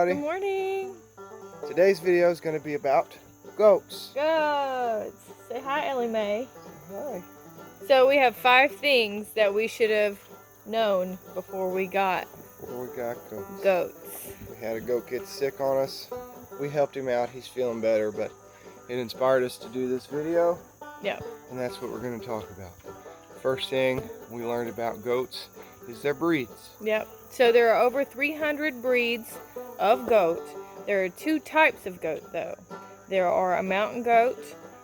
everybody. Good morning. Today's video is going to be about goats. Goats. Say hi, Ellie Mae. Hi. So we have 5 things that we should have known before we got goats. We had a goat get sick on us. We helped him out. He's feeling better, but it inspired us to do this video. Yeah. And that's what we're going to talk about. First thing we learned about goats is their breeds. Yep. So there are over 300 breeds of goat. There are 2 types of goat though. There are a mountain goat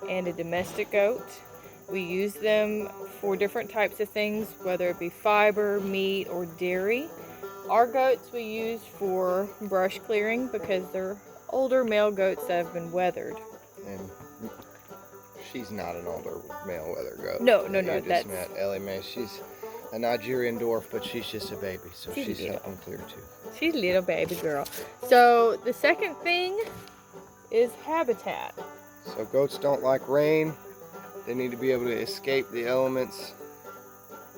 and a domestic goat. We use them for different types of things, whether it be fiber, meat, or dairy. Our goats we use for brush clearing because they're older male goats that have been weathered. And she's not an older male weather goat. No. You just met Ellie Mae. She's a Nigerian dwarf, but she's just a baby, so she's helping clear too. She's a little baby girl. So the second thing is habitat. So goats don't like rain. They need to be able to escape the elements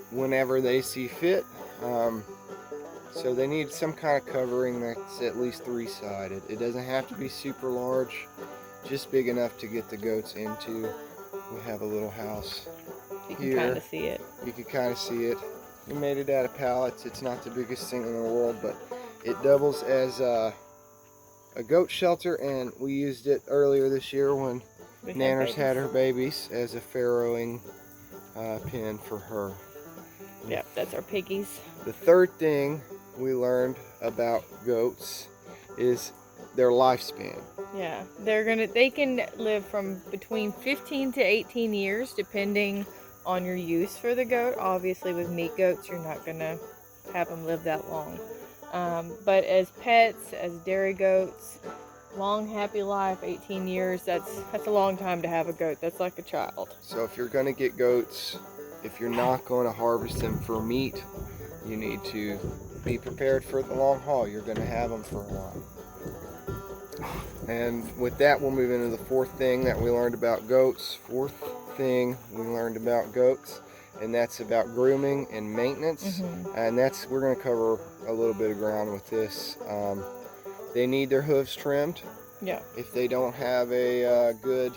whenever they see fit. So they need some kind of covering that's at least 3-sided. It doesn't have to be super large, just big enough to get the goats into. We have a little house. You can kind of see it. You can kind of see it. We made it out of pallets. It's not the biggest thing in the world, but it doubles as a goat shelter, and we used it earlier this year when Nanners had her babies as a farrowing pen for her. Yep, that's our piggies. The third thing we learned about goats is their lifespan. Yeah, they can live from between 15 to 18 years depending on your use for the goat. Obviously with meat goats you're not gonna have them live that long. But as pets, as dairy goats, long happy life, 18 years, that's a long time to have a goat. That's like a child. So if you're gonna get goats, if you're not going to harvest them for meat, you need to be prepared for the long haul. You're going to have them for a while. And with that, we'll move into the fourth thing that we learned about goats. Fourth thing we learned about goats, and that's about grooming and maintenance. And we're going to cover a little bit of ground with this. They need their hooves trimmed. Yeah. If they don't have a good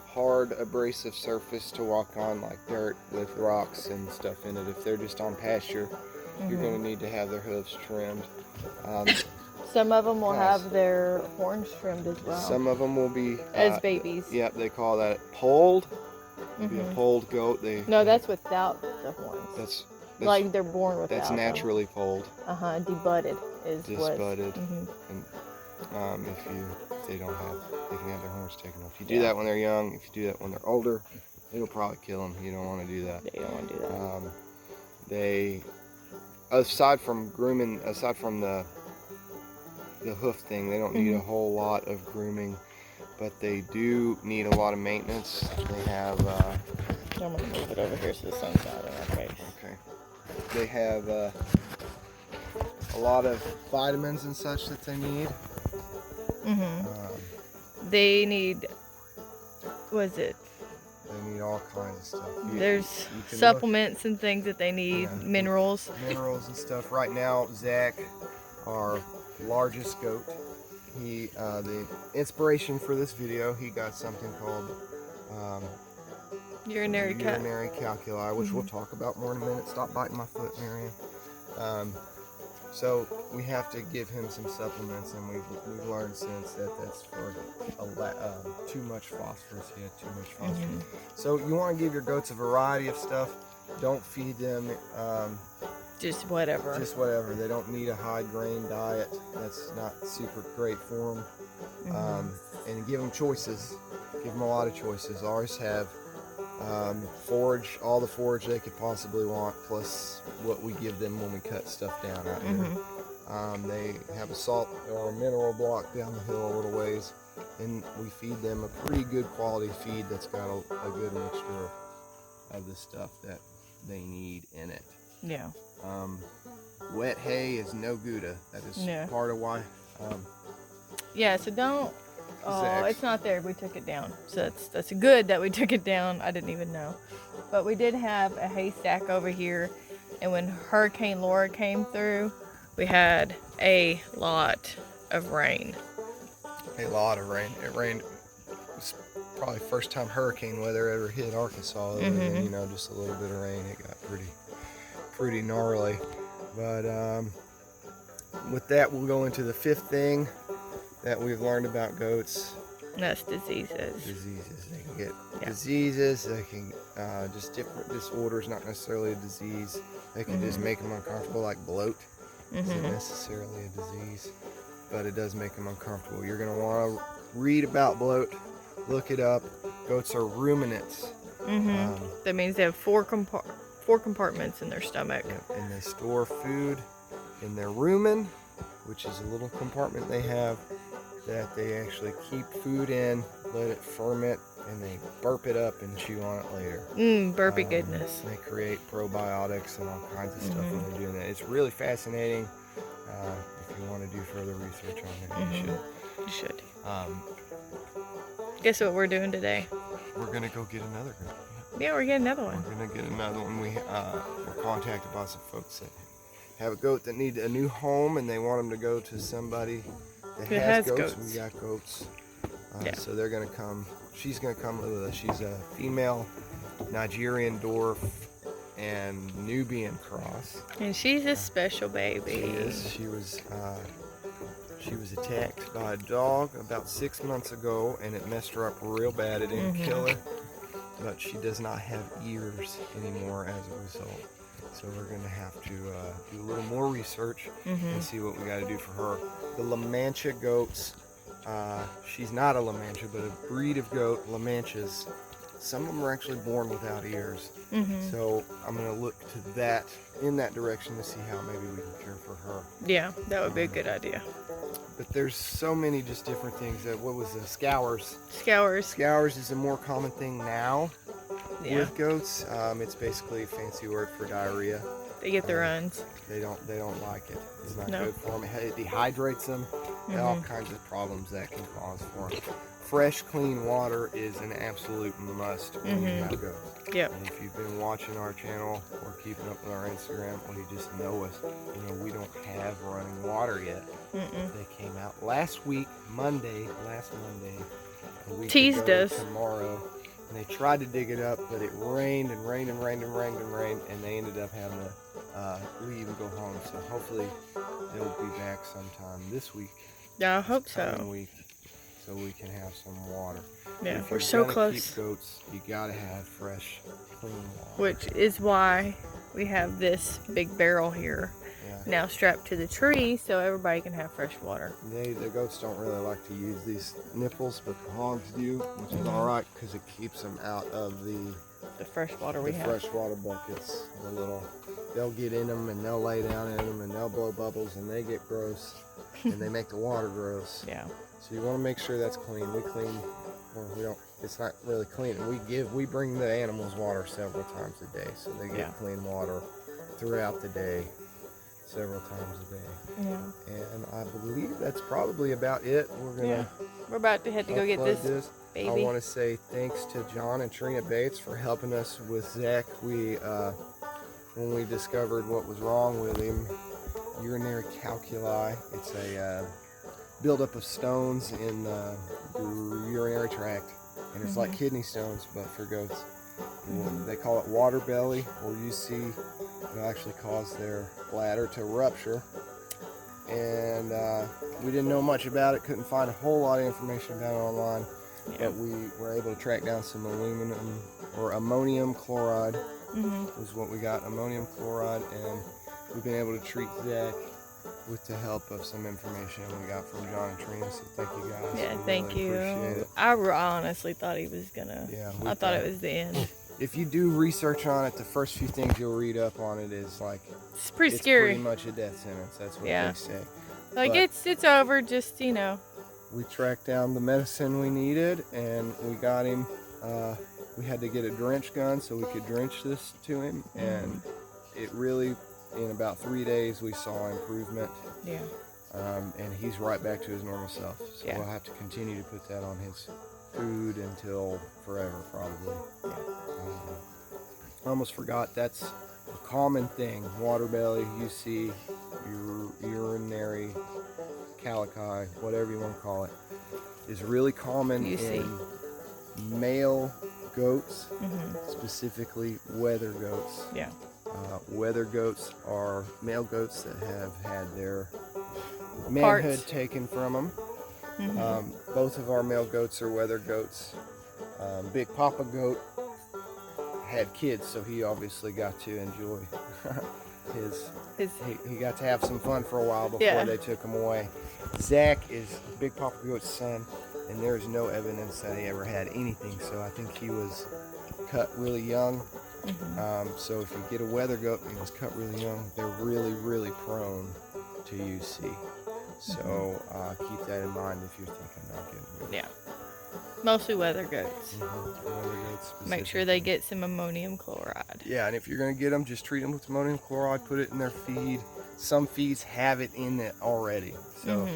hard abrasive surface to walk on, like dirt with rocks and stuff in it, if they're just on pasture, you're going to need to have their hooves trimmed. Some of them will have their horns trimmed as well. Some of them will be as babies. Yep, they call that polled. Be a polled goat. No, that's without the horns. That's like they're born without. That's naturally polled. Debudded is what. Disbudded. And if they don't have, they can have their horns taken off. You do that when they're young. If you do that when they're older, it'll probably kill them. You don't want to do that. You don't want to do that. They, aside from grooming, aside from the hoof thing, they don't need a whole lot of grooming, but they do need a lot of maintenance. They have. I'm gonna move it over here so the sun's not in our face. Okay. They have a lot of vitamins and such that they need. They need, what is it? They need all kinds of stuff. There's supplements and things that they need, minerals. Minerals and stuff. Right now, Zach, our largest goat, the inspiration for this video, he got something called urinary calculi, which we'll talk about more in a minute. Stop biting my foot, Marion. So we have to give him some supplements, and we've learned since that that's for too much phosphorus. He had too much phosphorus. So you want to give your goats a variety of stuff. Don't feed them just whatever. They don't need a high grain diet. That's not super great for them. And give them choices. Give them a lot of choices. Ours have forage, all the forage they could possibly want, plus what we give them when we cut stuff down out here. They have a salt or a mineral block down the hill a little ways, and we feed them a pretty good quality feed that's got a good mixture of the stuff that they need in it. Yeah. Wet hay is no Gouda. That is part of why. Yeah, so don't. Oh, it's not there. We took it down. So that's good that we took it down. I didn't even know. But we did have a haystack over here, and when Hurricane Laura came through, we had a lot of rain. A lot of rain. It rained. It's probably first time hurricane weather ever hit Arkansas. Other than, you know, just a little bit of rain. It got pretty gnarly. But with that, we'll go into the fifth thing that we've learned about goats. That's diseases. Diseases. They can get diseases. They can just different disorders, not necessarily a disease. They can just make them uncomfortable, like bloat. Isn't necessarily a disease, but it does make them uncomfortable. You're going to want to read about bloat, look it up. Goats are ruminants. That means they have four compartments in their stomach. And they store food in their rumen, which is a little compartment they have that they actually keep food in, let it ferment, and they burp it up and chew on it later. Burpy goodness. They create probiotics and all kinds of stuff when they're doing that. It's really fascinating. If you want to do further research on it, you should. Guess what we're doing today? We're going to go get another goat. Yeah, we're getting another one. We're going to get another one. We're contacted by some folks that have a goat that need a new home, and they want them to go to somebody that has goats. We got goats. So they're going to come. She's going to come with us. She's a female Nigerian dwarf and Nubian cross. And she's a special baby. She is. She was attacked by a dog about 6 months ago, and it messed her up real bad. It didn't kill her, but she does not have ears anymore as a result. So we're going to have to do a little more research and see what we got to do for her. The La Mancha goats, she's not a La Mancha, but a breed of goat, La Manchas. Some of them are actually born without ears. So I'm going to look to that, in that direction, to see how maybe we can care for her. Yeah, that would be a good idea. But there's so many just different things. What was the scours? Scours. Scours is a more common thing now with goats. It's basically a fancy word for diarrhea. They get the runs. They don't like it. It's not good for them. It dehydrates them. All kinds of problems that can cause for them. Fresh, clean water is an absolute must when you have goats. Yep. And if you've been watching our channel or keeping up with our Instagram, or you just know us, you know we don't have running water yet. They came out last week, last Monday. We teased us tomorrow, and they tried to dig it up, but it rained and rained and rained and rained and rained, and they ended up having to leave and go home. So hopefully they'll be back sometime this week. Yeah, I hope so. Week, so we can have some water. Yeah, if we're so close. Keep goats, you gotta have fresh, clean water. Which is why we have this big barrel here now strapped to the tree, so everybody can have fresh water. The goats don't really like to use these nipples, but the hogs do, which is all right because it keeps them out of the fresh water we have. The fresh water buckets. They'll get in them and they'll lay down in them and they'll blow bubbles and they get gross and they make the water gross. Yeah. So you want to make sure that's clean. We clean, or we don't. It's not really clean. We bring the animals water several times a day, so they get clean water throughout the day, several times a day. Yeah. And I believe that's probably about it. We're about to head to go get this baby. I want to say thanks to John and Trina Bates for helping us with Zach. When we discovered what was wrong with him, urinary calculi. It's a buildup of stones in the urinary tract, and it's like kidney stones, but for goats. They call it water belly, or UC. It'll actually cause their bladder to rupture. And we didn't know much about it, couldn't find a whole lot of information about it online, but we were able to track down some ammonium chloride was what we got, ammonium chloride, and we've been able to treat Zach with the help of some information we got from John and Trina, so thank you guys. Yeah, thank you. Appreciate it. I honestly thought he was gonna, I thought it was the end. If you do research on it, the first few things you'll read up on it is like, it's pretty scary. Pretty much a death sentence, that's what they say. Like, but it's over, just, you know. We tracked down the medicine we needed, and we got him, we had to get a drench gun so we could drench this to him, and it really, in about 3 days, we saw improvement. Yeah. And he's right back to his normal self. So we'll have to continue to put that on his food until forever, probably. Yeah. I almost forgot, that's a common thing. Water belly, UC, urinary calici, whatever you want to call it, is really common in male goats, specifically wether goats. Yeah. Wether goats are male goats that have had their manhood taken from them. Both of our male goats are wether goats. Big Papa goat had kids, so he obviously got to enjoy he got to have some fun for a while before they took him away. Zach is Big Papa goat's son, and there is no evidence that he ever had anything, so I think he was cut really young. So if you get a wether goat and he was cut really young, they're really prone to UC. So keep that in mind if you're thinking about getting rid. Yeah. Mostly wether goats. Wether goats. Make sure they get some ammonium chloride. Yeah, and if you're going to get them, just treat them with ammonium chloride. Put it in their feed. Some feeds have it in it already. So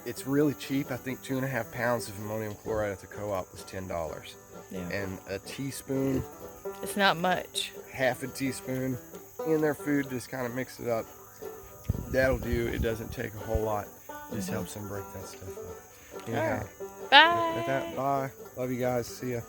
it's really cheap. I think 2.5 pounds of ammonium chloride at the co-op was $10. Yeah. And a teaspoon. It's not much. Half a teaspoon in their food. Just kind of mix it up. That'll do. It doesn't take a whole lot. Just helps them break that stuff up. Anyhow, Bye. with that, bye. Love you guys. See ya.